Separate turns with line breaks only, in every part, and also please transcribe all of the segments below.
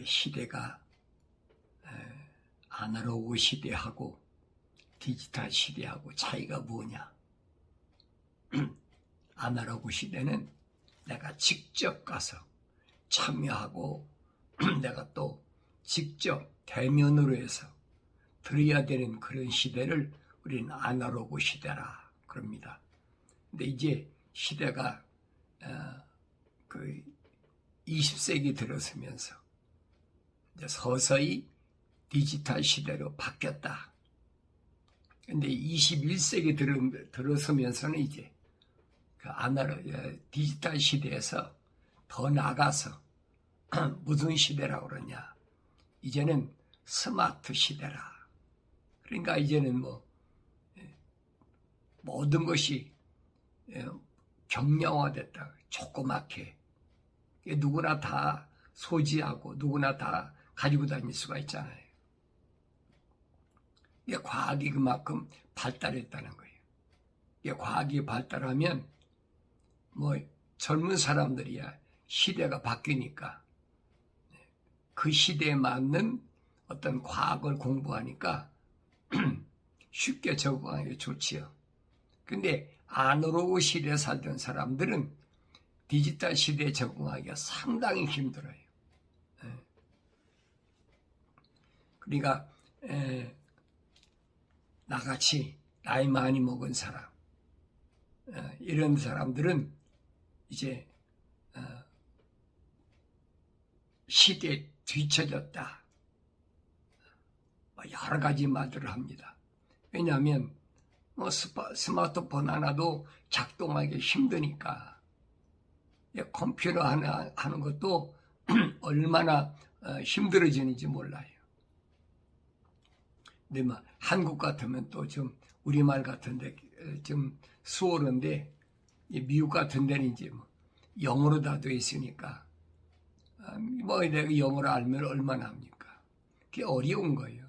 시대가 아날로그 시대하고 디지털 시대하고 차이가 뭐냐? 아날로그 시대는 내가 직접 가서 참여하고 내가 또 직접 대면으로 해서 들어야 되는 그런 시대를 우리는 아날로그 시대라 그럽니다. 근데 이제 시대가 그 20세기 들어서면서 이제 서서히 디지털 시대로 바뀌었다. 근데 21세기 들어서면서는 이제 그 디지털 시대에서 더 나가서 무슨 시대라고 그러냐? 이제는 스마트 시대라. 그러니까 이제는 모든 것이 경량화됐다. 조그맣게 누구나 다 소지하고 누구나 다 가지고 다닐 수가 있잖아요. 이게 과학이 그만큼 발달했다는 거예요. 이게 과학이 발달하면 젊은 사람들이야 시대가 바뀌니까 그 시대에 맞는 어떤 과학을 공부하니까 쉽게 적응하기 좋지요. 근데 아날로그 시대에 살던 사람들은 디지털 시대에 적응하기가 상당히 힘들어요. 그러니까 나같이 나이 많이 먹은 사람, 이런 사람들은 이제 시대에 뒤처졌다. 여러 가지 말들을 합니다. 왜냐하면 스마트폰 하나도 작동하기 힘드니까. 컴퓨터 하나 하는 것도 얼마나 힘들어지는지 몰라요. 근데 한국 같으면 또 좀 우리말 같은데 좀 수월한데 미국 같은 데는 이제 영어로 다 돼 있으니까 내가 영어를 알면 얼마나 합니까? 그게 어려운 거예요.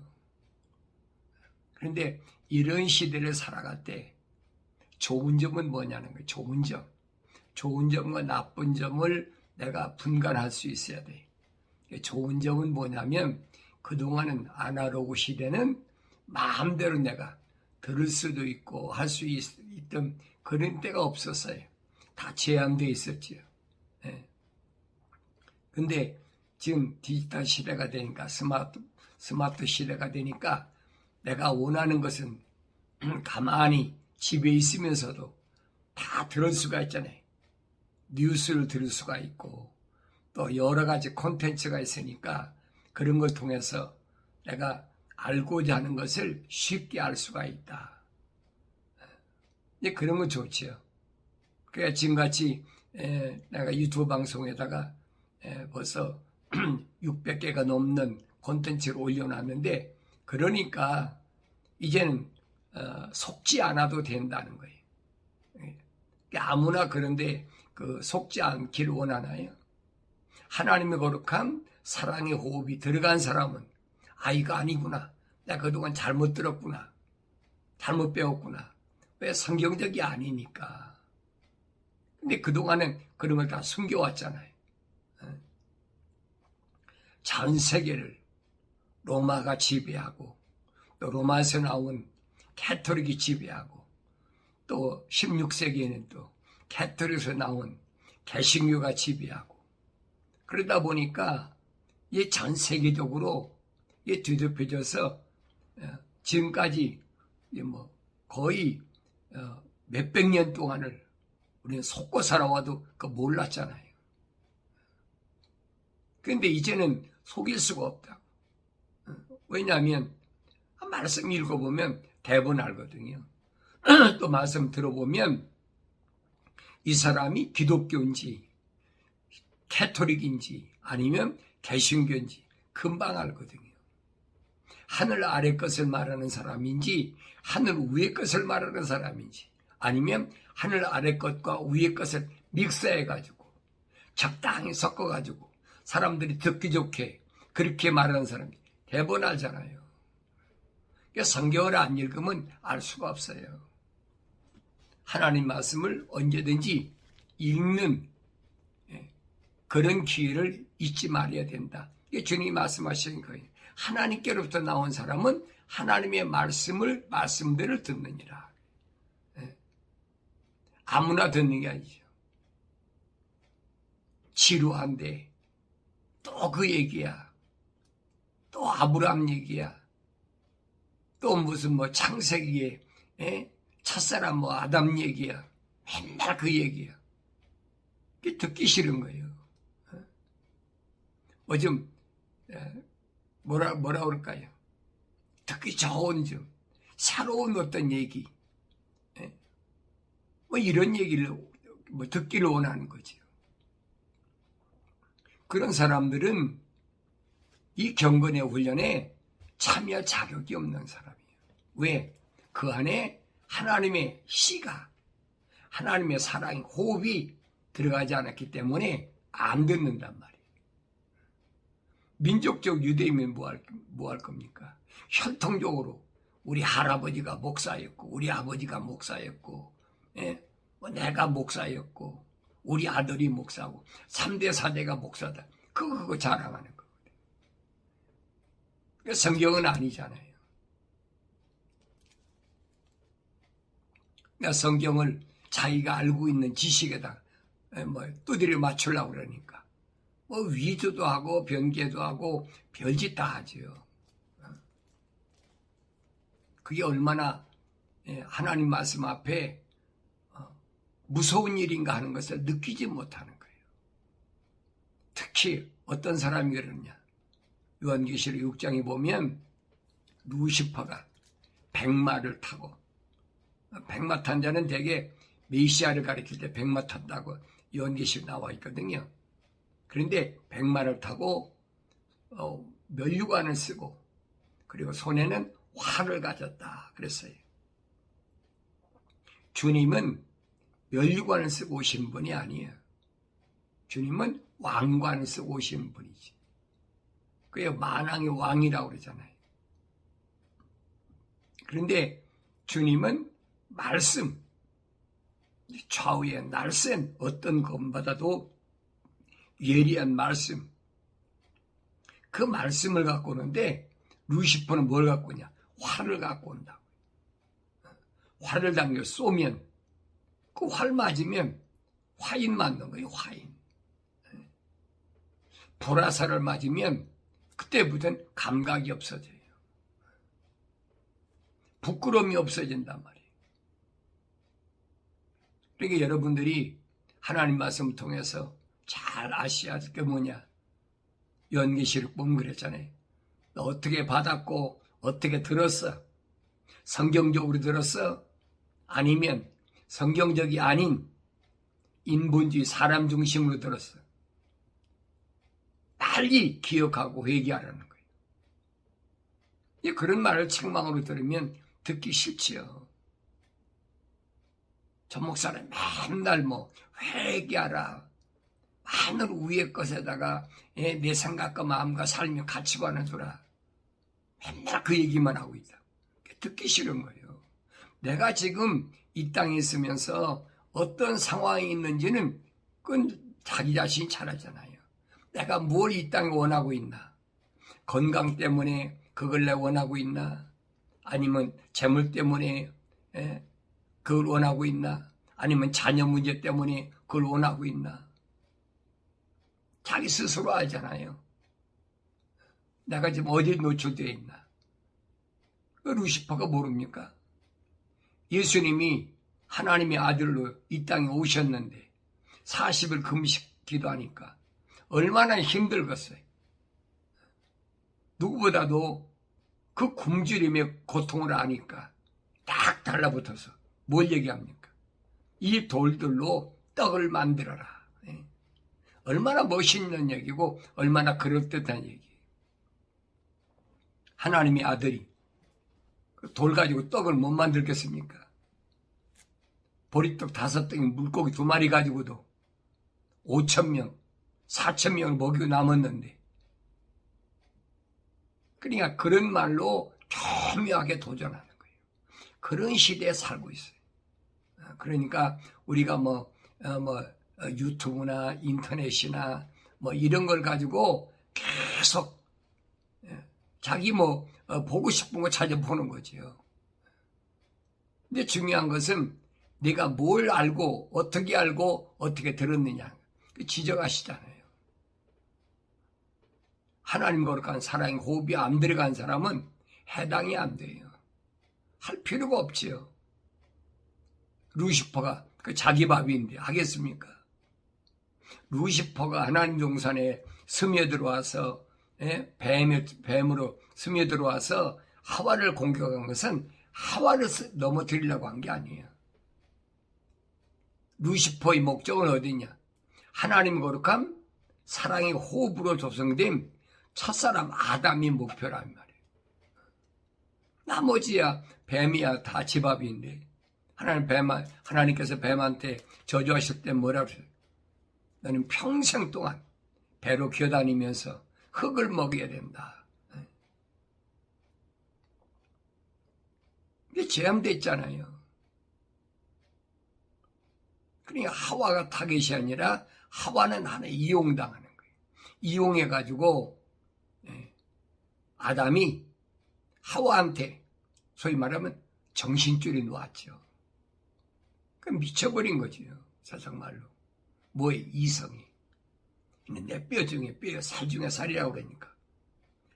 그런데 이런 시대를 살아갈 때 좋은 점은 뭐냐는 거예요. 좋은 점. 좋은 점과 나쁜 점을 내가 분간할 수 있어야 돼. 좋은 점은 뭐냐면 그동안은 아날로그 시대는 마음대로 내가 들을 수도 있고 할 수 있던 그런 때가 없었어요. 다 제한되어 있었지요. 근데 지금 디지털 시대가 되니까 스마트 시대가 되니까 내가 원하는 것은 가만히 집에 있으면서도 다 들을 수가 있잖아요. 뉴스를 들을 수가 있고 또 여러 가지 콘텐츠가 있으니까 그런 걸 통해서 내가 알고자 하는 것을 쉽게 알 수가 있다. 그런 건 좋지요. 그러니까 지금같이 내가 유튜브 방송에다가 벌써 600개가 넘는 콘텐츠를 올려놨는데 그러니까 이제는 속지 않아도 된다는 거예요. 아무나 그런데 속지 않기를 원하나요? 하나님의 거룩한 사랑의 호흡이 들어간 사람은 이거 아니구나. 내가 그동안 잘못 들었구나. 잘못 배웠구나. 왜 성경적이 아니니까. 근데 그동안은 그런 걸 다 숨겨왔잖아요. 전 세계를 로마가 지배하고 또 로마에서 나온 캐토릭이 지배하고 또 16세기에는 또 캐토릭에서 나온 개신교가 지배하고 그러다 보니까 이게 전 세계적으로 이게 뒤덮여져서 지금까지 거의 몇백 년 동안을 우리는 속고 살아와도 몰랐잖아요. 그런데 이제는 속일 수가 없다고. 왜냐하면 말씀 읽어보면 대부분 알거든요. 또 말씀 들어보면 이 사람이 기독교인지 캐토릭인지 아니면 개신교인지 금방 알거든요. 하늘 아래 것을 말하는 사람인지 하늘 위의 것을 말하는 사람인지 아니면 하늘 아래 것과 위의 것을 믹스해가지고 적당히 섞어가지고 사람들이 듣기 좋게 그렇게 말하는 사람이 대부분 알잖아요. 그러니까 성경을 안 읽으면 알 수가 없어요. 하나님 말씀을 언제든지 읽는 그런 기회를 잊지 말아야 된다. 이게 주님이 말씀하시는 거예요. 하나님께로부터 나온 사람은 하나님의 말씀대로 듣느니라. 아무나 듣는 게 아니죠. 지루한데 또 그 얘기야. 또 아브라함 얘기야. 또 무슨 창세기에 첫사람 아담 얘기야. 맨날 그 얘기야. 그게 듣기 싫은 거예요. 좀 뭐라 그럴까요? 듣기 좋은 좀 새로운 어떤 얘기, 이런 얘기를 듣기를 원하는 거죠. 그런 사람들은 이 경건의 훈련에 참여 자격이 없는 사람이에요. 왜? 그 안에 하나님의 씨가, 하나님의 사랑이, 호흡이 들어가지 않았기 때문에 안 듣는단 말이에요. 민족적 유대인은 뭐 할 겁니까? 혈통적으로 우리 할아버지가 목사였고, 우리 아버지가 목사였고, 내가 목사였고, 우리 아들이 목사고, 3대 4대가 목사다. 그거 자랑하는 거거든요. 성경은 아니잖아요. 그러니까 성경을 자기가 알고 있는 지식에다 두드려 맞추려고 그러니까 위조도 하고 변개도 하고 별짓 다 하죠. 그게 얼마나 하나님 말씀 앞에 무서운 일인가 하는 것을 느끼지 못하는 거예요. 특히 어떤 사람이 그러냐. 요한계시록 6장에 보면 루시퍼가 백마를 타고, 백마 탄 자는 대개 메시아를 가리킬 때 백마 탔다고 요한계시록 나와 있거든요. 그런데 백마를 타고 면류관을 쓰고, 그리고 손에는 활을 가졌다 그랬어요. 주님은 면류관을 쓰고 오신 분이 아니에요. 주님은 왕관을 쓰고 오신 분이지. 그게 만왕의 왕이라고 그러잖아요. 그런데 주님은 말씀, 좌우에 날쌘 어떤 것보다도 예리한 말씀, 그 말씀을 갖고 오는데, 루시퍼는 뭘 갖고 오냐? 활을 갖고 온다고. 활을 당겨 쏘면 그 활 맞으면 화인 맞는 거예요. 화인. 불화살을 맞으면 그때부터는 감각이 없어져요. 부끄러움이 없어진단 말이에요. 그러니까 여러분들이 하나님 말씀을 통해서 잘 아셔야 할 게 뭐냐? 요한계시록 보면 그랬잖아요. 너 어떻게 받았고 어떻게 들었어? 성경적으로 들었어? 아니면 성경적이 아닌 인본주의 사람 중심으로 들었어? 빨리 기억하고 회개하라는 거예요. 그런 말을 책망으로 들으면 듣기 싫지요. 저 목사는 맨날 회개하라, 하늘 위의 것에다가 내 생각과 마음과 삶의 가치관을 두라, 맨날 그 얘기만 하고 있다. 듣기 싫은 거예요. 내가 지금 이 땅에 있으면서 어떤 상황이 있는지는 그건 자기 자신이 잘 알잖아요. 내가 뭘 이 땅에 원하고 있나? 건강 때문에 그걸 내가 원하고 있나? 아니면 재물 때문에 그걸 원하고 있나? 아니면 자녀 문제 때문에 그걸 원하고 있나? 자기 스스로 알잖아요. 내가 지금 어디에 노출되어 있나? 그 루시퍼가 모릅니까? 예수님이 하나님의 아들로 이 땅에 오셨는데 40일 금식 기도하니까 얼마나 힘들겠어요. 누구보다도 그 굶주림의 고통을 아니까 딱 달라붙어서 뭘 얘기합니까? 이 돌들로 떡을 만들어라. 얼마나 멋있는 얘기고 얼마나 그럴듯한 얘기예요. 하나님의 아들이 돌 가지고 떡을 못 만들겠습니까? 보리떡 5덩이, 물고기 2마리 가지고도 5,000명, 4,000명을 먹이고 남았는데, 그러니까 그런 말로 교묘하게 도전하는 거예요. 그런 시대에 살고 있어요. 그러니까 우리가 유튜브나 인터넷이나 이런 걸 가지고 계속 자기 보고 싶은 거 찾아보는 거지요. 근데 중요한 것은 내가 뭘 알고 어떻게 들었느냐 지적하시잖아요. 하나님 거룩한 사랑의 호흡이 안 들어간 사람은 해당이 안 돼요. 할 필요가 없지요. 루시퍼가 자기 밥인데 하겠습니까? 루시퍼가 하나님 동산에 스며들어와서 뱀으로 스며들어와서 하와를 공격한 것은 하와를 넘어뜨리려고 한 게 아니에요. 루시퍼의 목적은 어디냐? 하나님 거룩한 사랑의 호흡으로 조성된 첫사람 아담이 목표란 말이에요. 나머지야 뱀이야 다 집앞인데 하나님께서 뱀한테 저주하실 때 뭐라고 그랬어요? 너는 평생 동안 배로 기어다니면서 흙을 먹여야 된다. 이게 제한됐잖아요. 그러니까 하와가 타겟이 아니라 하와는 하나 이용당하는 거예요. 이용해가지고 아담이 하와한테 소위 말하면 정신줄이 놓았죠. 그럼 미쳐버린 거지요. 세상 말로. 뭐에 이성이. 내 뼈 중에 뼈, 살 중에 살이라고 그러니까.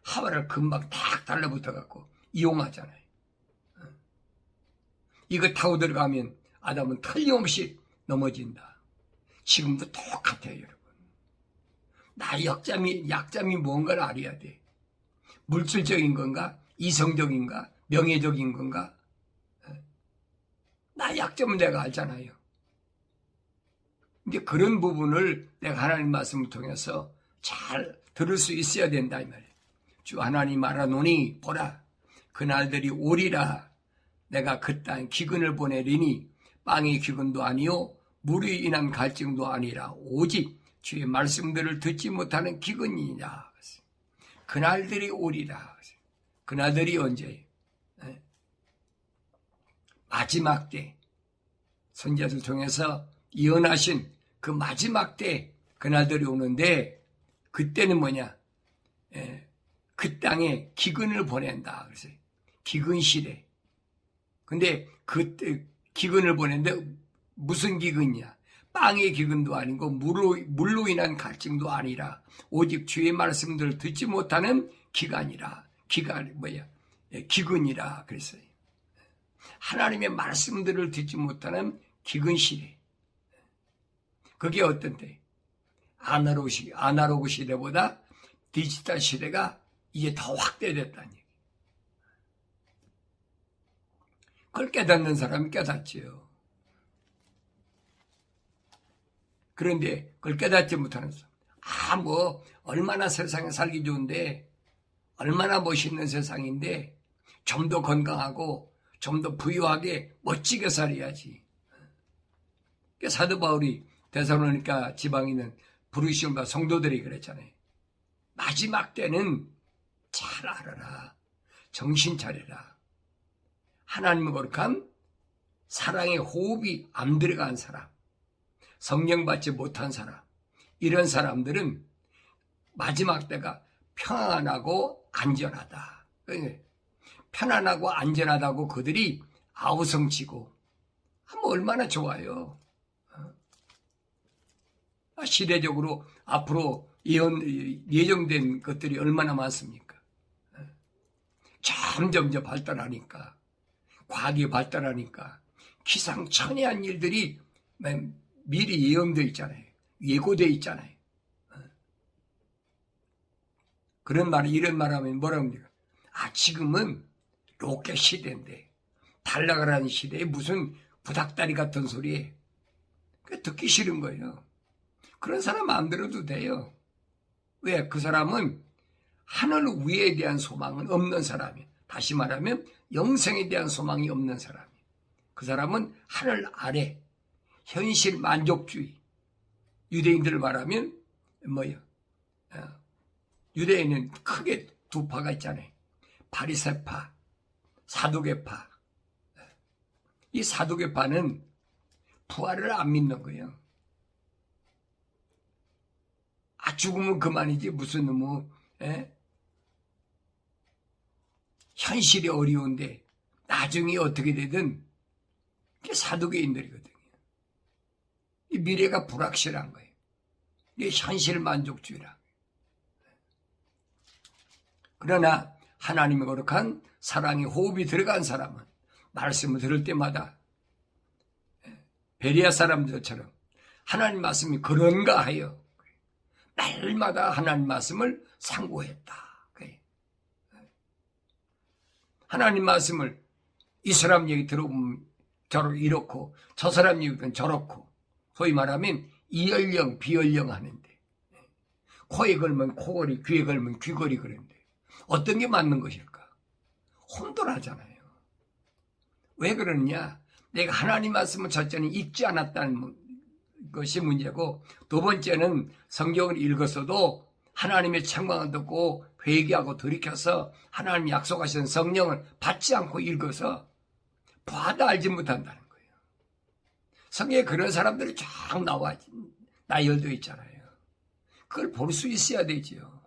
하와를 금방 탁 달라붙어갖고 이용하잖아요. 이거 타고 들어가면 아담은 틀림없이 넘어진다. 지금도 똑같아요, 여러분. 나 약점이 뭔가를 알아야 돼. 물질적인 건가? 이성적인가? 명예적인 건가? 나 약점은 내가 알잖아요. 근데 그런 부분을 내가 하나님 말씀을 통해서 잘 들을 수 있어야 된다 이 말이에요. 주 하나님 말하노니 보라 그날들이 오리라 내가 그 땅 기근을 보내리니 빵의 기근도 아니요 물이 인한 갈증도 아니라 오직 주의 말씀들을 듣지 못하는 기근이니라. 그날들이 오리라. 그날들이 언제예요? 마지막 때 선지자들 통해서 예언하신 그 마지막 때 그날들이 오는데 그때는 뭐냐? 그 땅에 기근을 보낸다. 그래서 기근 시대. 근데 그때 기근을 보낸데 무슨 기근이냐? 빵의 기근도 아니고 물로 인한 갈증도 아니라 오직 주의 말씀들을 듣지 못하는 기간이라. 기근이라 그랬어요. 하나님의 말씀들을 듣지 못하는 기근 시대. 그게 어떤 때? 아날로그 시대보다 디지털 시대가 이제 더 확대됐다는 얘기예요. 그걸 깨닫는 사람이 깨닫지요. 그런데 그걸 깨닫지 못하는 사람. 얼마나 세상에 살기 좋은데, 얼마나 멋있는 세상인데, 좀 더 건강하고, 좀 더 부유하게, 멋지게 살아야지. 사도 바울이 데살로니가 지방에 있는 부르심과 성도들이 그랬잖아요. 마지막 때는 잘 알아라. 정신 차려라. 하나님의 거룩한 사랑의 호흡이 안 들어간 사람, 성령 받지 못한 사람, 이런 사람들은 마지막 때가 평안하고 안전하다. 편안하고 안전하다고 그들이 아우성치고 하면 얼마나 좋아요. 시대적으로 앞으로 예정된 것들이 얼마나 많습니까? 점점 발달하니까, 과학이 발달하니까 기상천외한 일들이 미리 예언되어 있잖아요. 예고되어 있잖아요. 이런 말 하면 뭐라고 합니까? 지금은 로켓 시대인데, 달려가라는 시대에 무슨 구닥다리 같은 소리에 듣기 싫은 거예요. 그런 사람 안 들어도 돼요. 왜? 그 사람은 하늘 위에 대한 소망은 없는 사람이에요. 다시 말하면 영생에 대한 소망이 없는 사람이에요. 그 사람은 하늘 아래 현실 만족주의. 유대인들을 말하면 뭐예요? 유대인은 크게 두 파가 있잖아요. 바리새파, 사두개파. 이 사두개파는 부활을 안 믿는 거예요. 죽으면 그만이지 무슨 예? 현실이 어려운데 나중에 어떻게 되든 이게 사두개인들이거든요. 이 미래가 불확실한 거예요. 이게 현실 만족주의라. 그러나 하나님의 거룩한 사랑의 호흡이 들어간 사람은 말씀을 들을 때마다 베리아 사람들처럼 하나님 말씀이 그런가 하여 날마다 하나님 말씀을 상고했다. 하나님 말씀을 이 사람 얘기 들어보면 이렇고 저 사람 얘기 들으면 저렇고 소위 말하면 이연령 비연령 하는데 코에 걸면 코걸이 귀에 걸면 귀걸이 그런데 어떤 게 맞는 것일까? 혼돈하잖아요. 왜 그러느냐? 내가 하나님 말씀을 첫째는 읽지 않았다는 것이 문제고 두 번째는 성경을 읽었어도 하나님의 책망을 듣고 회개하고 돌이켜서 하나님 약속하신 성령을 받지 않고 읽어서 봐도 알지 못한다는 거예요. 성경에 그런 사람들이 쫙 나와 나열되어 있잖아요. 그걸 볼 수 있어야 되지요.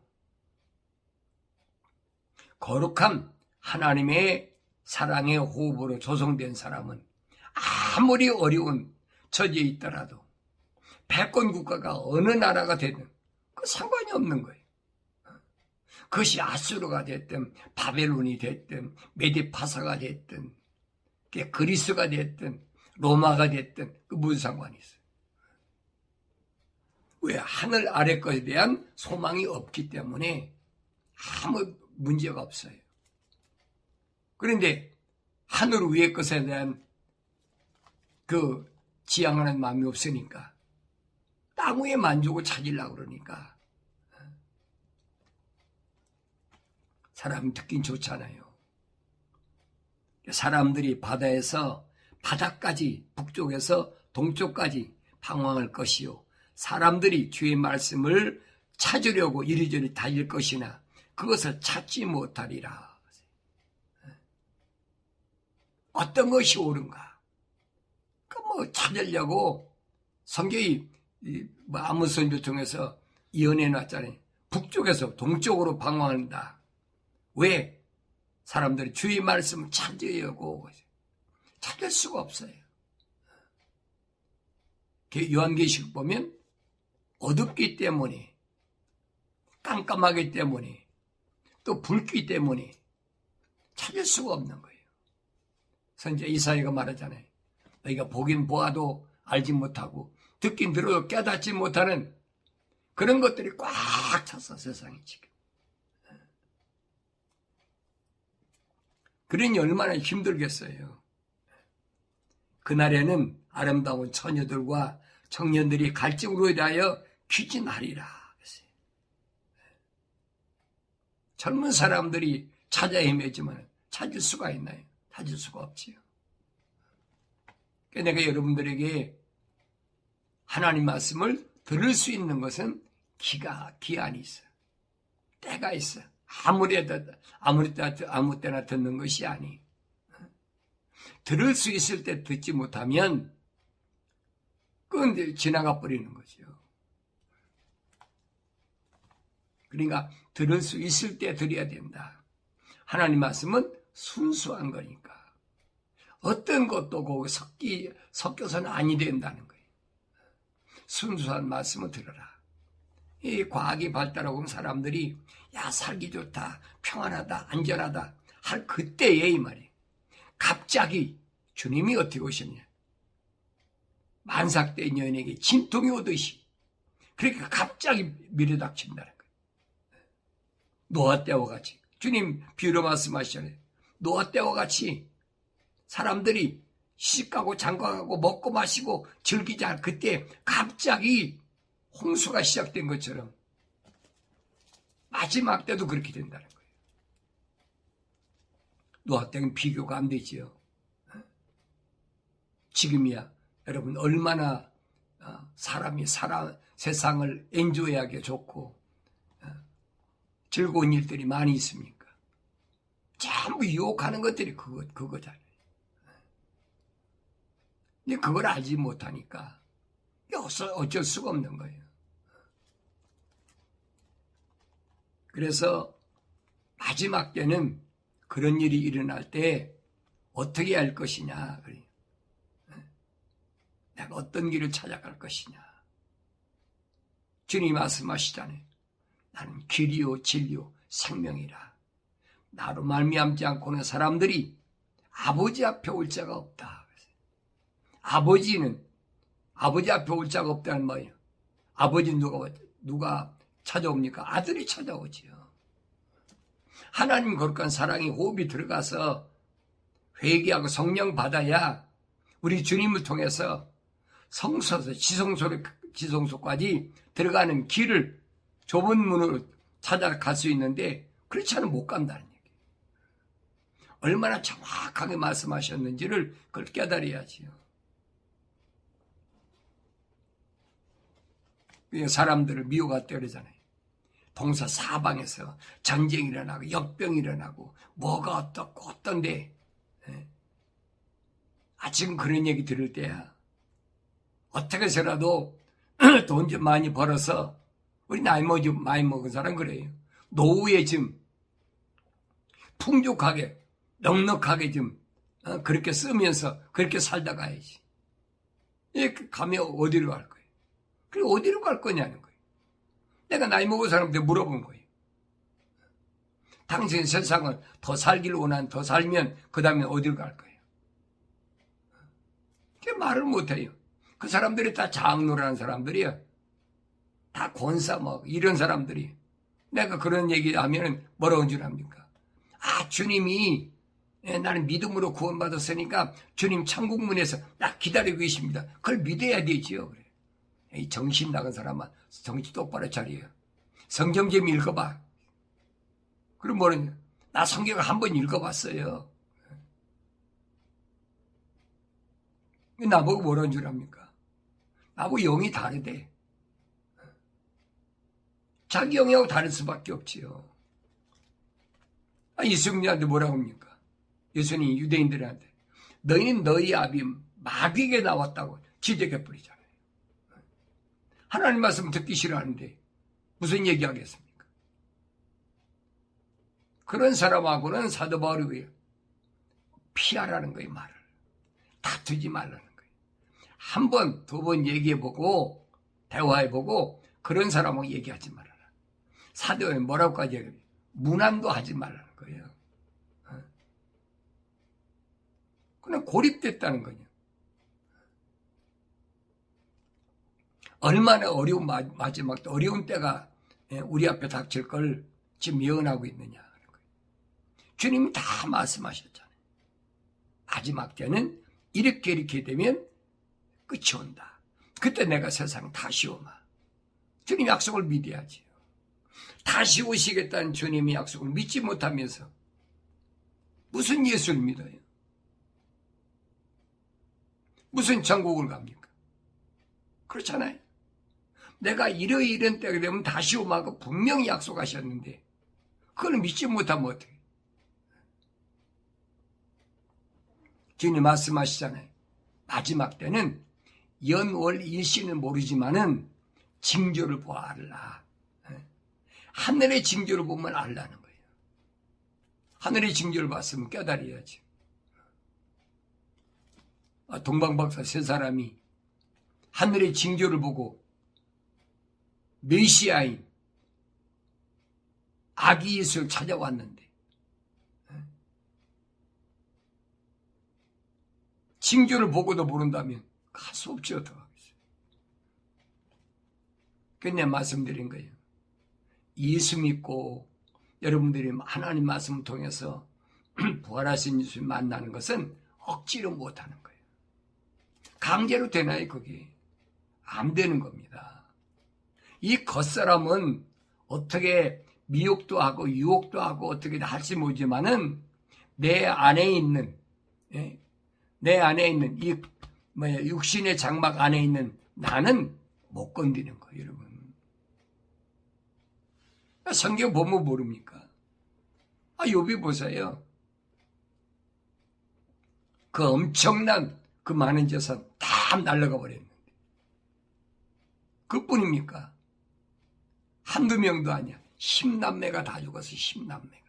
거룩한 하나님의 사랑의 호흡으로 조성된 사람은 아무리 어려운 처지에 있더라도 패권 국가가 어느 나라가 되든 그 상관이 없는 거예요. 그것이 아수르가 됐든 바벨론이 됐든 메디파사가 됐든 그리스가 됐든 로마가 됐든 그 무슨 상관이 있어요. 왜? 하늘 아래 것에 대한 소망이 없기 때문에 아무 문제가 없어요. 그런데 하늘 위의 것에 대한 그 지향하는 마음이 없으니까 땅 위의 만족을 찾으려고 그러니까 사람이 듣긴 좋잖아요. 사람들이 바다에서 바다까지 북쪽에서 동쪽까지 방황할 것이요 사람들이 주의 말씀을 찾으려고 이리저리 달릴 것이나 그것을 찾지 못하리라. 어떤 것이 옳은가? 그 뭐 찾으려고 성경이 아모스서를 통해서 예언해 놨잖아요. 북쪽에서 동쪽으로 방황한다. 왜? 사람들이 주의 말씀을 찾으려고 찾을 수가 없어요. 요한계시록 보면 어둡기 때문에 깜깜하기 때문에 또 붉기 때문에 찾을 수가 없는 거예요. 선지자 이사야가 말하잖아요. 너희가 보긴 보아도 알지 못하고 듣긴 들어도 깨닫지 못하는 그런 것들이 꽉 찼어 세상에 지금. 그러니 얼마나 힘들겠어요. 그날에는 아름다운 처녀들과 청년들이 갈증으로 인하여 귀진하리라. 젊은 사람들이 찾아 헤매지만 찾을 수가 있나요? 찾을 수가 없지요. 내가 여러분들에게 하나님 말씀을 들을 수 있는 것은 기한이 있어요. 때가 있어요. 아무 때나 듣는 것이 아니. 들을 수 있을 때 듣지 못하면 그건 지나가 버리는 거죠. 그러니까 들을 수 있을 때 들어야 된다. 하나님 말씀은 순수한 거니까. 어떤 것도 거기 섞여서는 아니 된다는 거예요. 순수한 말씀을 들어라. 이 과학이 발달하고 온 사람들이 야 살기 좋다, 평안하다, 안전하다 할 그때에 이 말이에요. 갑자기 주님이 어떻게 오셨냐. 만삭된 여인에게 진통이 오듯이 그러니까 갑자기 밀어닥친다는 거예요. 노아 때와 같이 주님 비유로 말씀하시잖아요. 노아 때와 같이 사람들이 시집가고 장가가고 먹고 마시고 즐기자 할 그때 갑자기 홍수가 시작된 것처럼 마지막 때도 그렇게 된다는 거예요. 노아 때는 비교가 안 되지요. 지금이야 여러분 얼마나 사람이 세상을 엔조이하게 좋고 즐거운 일들이 많이 있습니까? 전부 유혹하는 것들이 그거잖아요. 근데 그걸 알지 못하니까 어쩔 수가 없는 거예요. 그래서 마지막 때는 그런 일이 일어날 때 어떻게 할 것이냐. 내가 어떤 길을 찾아갈 것이냐. 주님이 말씀하시잖아요. 나는 길이요 진리요 생명이라. 나로 말미암지 않고는 사람들이 아버지 앞에 올 자가 없다. 아버지 앞에 올 자가 없다는 말이에요. 아버지는 누가 찾아옵니까? 아들이 찾아오지요. 하나님 거룩한 사랑이 호흡이 들어가서 회개하고 성령 받아야 우리 주님을 통해서 성소에서 지성소까지 들어가는 길을 좁은 문으로 찾아갈 수 있는데 그렇지 않으면 못 간다는 얘기예요. 얼마나 정확하게 말씀하셨는지를 그걸 깨달아야지요. 사람들을 미워가 때리잖아요. 동서 사방에서 전쟁이 일어나고 역병이 일어나고 뭐가 어떻고 어떤데 지금 그런 얘기 들을 때야 어떻게 해서라도 돈 좀 많이 벌어서 우리 나이 많이 먹은 사람 그래요. 노후에 좀 풍족하게 넉넉하게 좀 그렇게 쓰면서 그렇게 살다 가야지. 가면 어디로 갈 거예요? 그리고 어디로 갈 거냐는 거예요. 내가 나이 먹은 사람한테 물어본 거예요. 당신 세상을 더 살기를 원하는 더 살면 그 다음에 어디로 갈 거예요? 말을 못해요. 그 사람들이 다 장로라는 사람들이야. 다 권사 이런 사람들이. 내가 그런 얘기하면 뭐라고 줄 압니까? 주님이 나는 믿음으로 구원받았으니까 주님 천국문에서 나 기다리고 계십니다. 그걸 믿어야 되지요. 그래. 이 정신 나간 사람아 정신 똑바로 차려요. 성경 좀 읽어봐. 그럼 뭐냐? 나 성경을 한번 읽어봤어요. 나보고 뭐라는 줄 압니까? 나보고 영이 다르대. 자기 영하고 다를 수밖에 없지요. 예수님한테 뭐라고 합니까? 예수님이 유대인들한테 너희는 너희 아비 마귀에게 나왔다고 지적해버리잖아요. 하나님 말씀 듣기 싫어하는데 무슨 얘기하겠습니까? 그런 사람하고는 사도 바울이 피하라는 거예요. 말을 다투지 말라는 거예요. 한 번, 두 번 얘기해보고 대화해보고 그런 사람하고 얘기하지 말아라. 사도에 뭐라고까지 얘기해요? 무난도 하지 말라는 거예요. 그냥 고립됐다는 거예요. 얼마나 어려운 마지막 어려운 때가 우리 앞에 닥칠 걸 지금 예언하고 있느냐 하는 거예요. 주님이 다 말씀하셨잖아요. 마지막 때는 이렇게 되면 끝이 온다. 그때 내가 세상 다시 오마. 주님 약속을 믿어야지요. 다시 오시겠다는 주님의 약속을 믿지 못하면서 무슨 예수를 믿어요? 무슨 천국을 갑니까? 그렇잖아요. 내가 이런 때가 되면 다시 오마고 분명히 약속하셨는데 그걸 믿지 못하면 어떡해? 주님 말씀하시잖아요. 마지막 때는 연월 일시는 모르지만은 징조를 보아라. 하늘의 징조를 보면 알라는 거예요. 하늘의 징조를 봤으면 깨달아야지. 동방박사 세 사람이 하늘의 징조를 보고 메시아인 아기 예수를 찾아왔는데 징조를 보고도 모른다면 갈 수 없지 어떡하겠어요. 그냥 말씀드린 거예요. 예수 믿고 여러분들이 하나님 말씀을 통해서 부활하신 예수 만나는 것은 억지로 못하는 거예요. 강제로 되나요? 그게 안 되는 겁니다. 이 겉사람은 어떻게 미혹도 하고 유혹도 하고 어떻게 할지 모르지만은 내 안에 있는 이 육신의 장막 안에 있는 나는 못 건드리는 거예요, 여러분. 성경 보면 모릅니까? 욥이 보세요. 그 엄청난 그 많은 재산 다 날아가 버렸는데 그뿐입니까? 한두 명도 아니야. 10남매가 다 죽었어. 10남매가.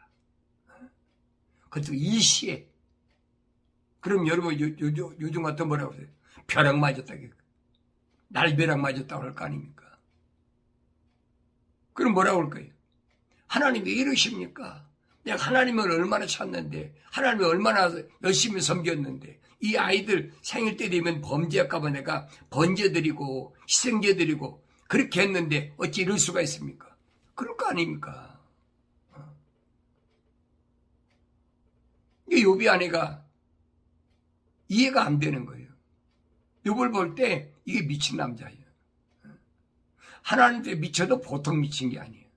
그것도 일시에. 그럼 여러분 요즘 같은 뭐라고 그래요? 벼락 맞았다. 날벼락 맞았다고 할 거 아닙니까? 그럼 뭐라고 할 거예요? 하나님이 왜 이러십니까? 내가 하나님을 얼마나 찾는데, 하나님을 얼마나 열심히 섬겼는데, 이 아이들 생일 때 되면 범죄할까봐 내가 번제드리고 희생제드리고 그렇게 했는데 어찌 이럴 수가 있습니까? 그럴 거 아닙니까? 욥이 아내가 이해가 안 되는 거예요. 욥을 볼 때 이게 미친 남자예요. 하나님한테 미쳐도 보통 미친 게 아니에요.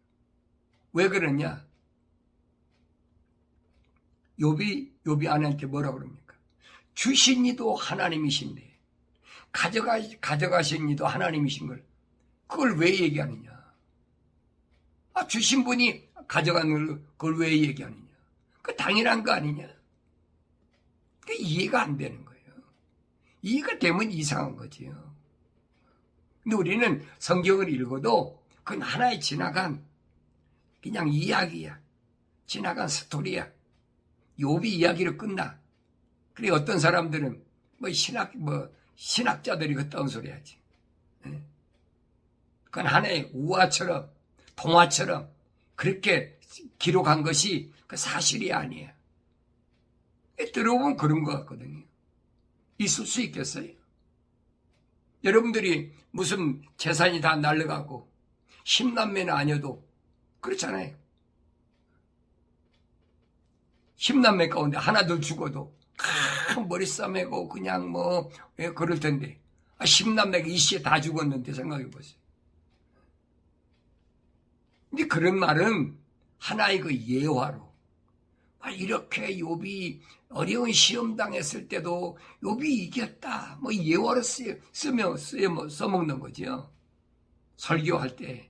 왜 그러냐? 욥이 아내한테 뭐라 그럽니까? 주신 이도 하나님이신데 가져가신 이도 하나님이신 걸 그걸 왜 얘기하느냐? 주신 분이 가져가는 걸 왜 얘기하느냐? 그 당연한 거 아니냐? 그 이해가 안 되는 거예요. 이해가 되면 이상한 거지요. 근데 우리는 성경을 읽어도 그건 하나의 지나간 그냥 이야기야. 지나간 스토리야. 욥이 이야기로 끝나. 그래 어떤 사람들은 신학자들이 그딴 소리 하지. 그건 하나의 우화처럼 동화처럼 그렇게 기록한 것이 그 사실이 아니에요. 들어보면 그런 것 같거든요. 있을 수 있겠어요? 여러분들이 무슨 재산이 다 날라가고 10남매는 아니어도 그렇잖아요. 10남매 가운데 하나둘 죽어도 머리 싸매고 그냥 그럴 텐데 10남매가 이시에 다 죽었는데 생각해 보세요. 근데 그런 말은 하나의 그 예화로 이렇게 욥이 어려운 시험 당했을 때도 욥이 이겼다. 예화로 써먹는 거죠. 설교할 때.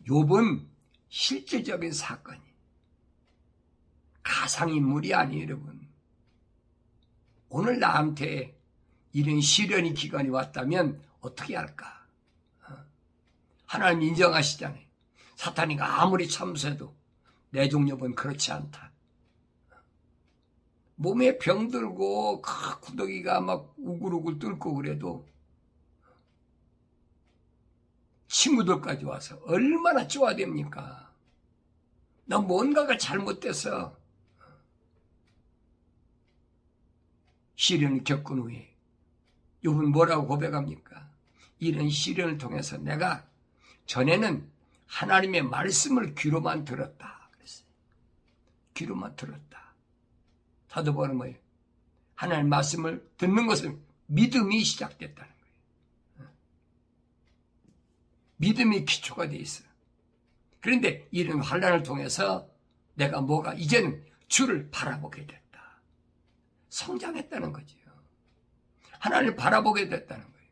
욥은 실질적인 사건이 가상인물이 아니에요, 여러분. 오늘 나한테 이런 시련의 기간이 왔다면 어떻게 할까? 하나님 인정하시잖아요. 사탄이가 아무리 참수해도 내 종업은 그렇지 않다. 몸에 병들고 구더기가 막 우글우글 뚫고 그래도 친구들까지 와서 얼마나 쪼아댑니까? 너 뭔가가 잘못돼서 시련을 겪은 후에 욥은 뭐라고 고백합니까? 이런 시련을 통해서 내가 전에는 하나님의 말씀을 귀로만 들었다. 그랬어요. 귀로만 들었다. 사도 바울은 뭐예요? 하나님의 말씀을 듣는 것은 믿음이 시작됐다는 거예요. 믿음이 기초가 돼 있어요. 그런데 이런 환난을 통해서 내가 이제는 주를 바라보게 됐다. 성장했다는 거죠. 하나님을 바라보게 됐다는 거예요.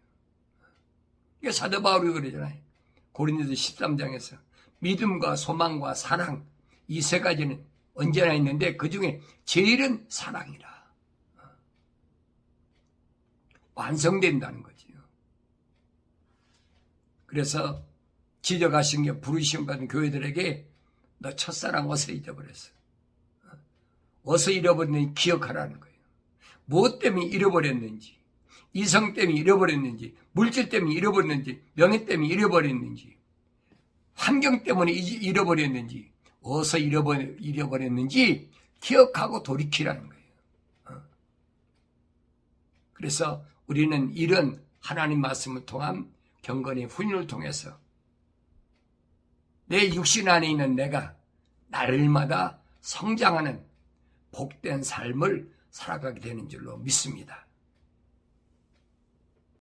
이게 사도 바울이 그러잖아요. 고린도서 13장에서 믿음과 소망과 사랑 이 세 가지는 언제나 있는데 그중에 제일은 사랑이라. 완성된다는 거지요. 그래서 지적하신 게 부르심 받은 교회들에게 너 첫사랑 어서 잊어버렸어. 어서 잃어버렸는지 기억하라는 거예요. 무엇 때문에 잃어버렸는지, 이성 때문에 잃어버렸는지, 물질 때문에 잃어버렸는지, 명예 때문에 잃어버렸는지, 환경 때문에 잃어버렸는지, 어서 잃어버렸는지 기억하고 돌이키라는 거예요. 그래서 우리는 이런 하나님 말씀을 통한 경건의 훈련을 통해서 내 육신 안에 있는 내가 날마다 성장하는 복된 삶을 살아가게 되는 줄로 믿습니다.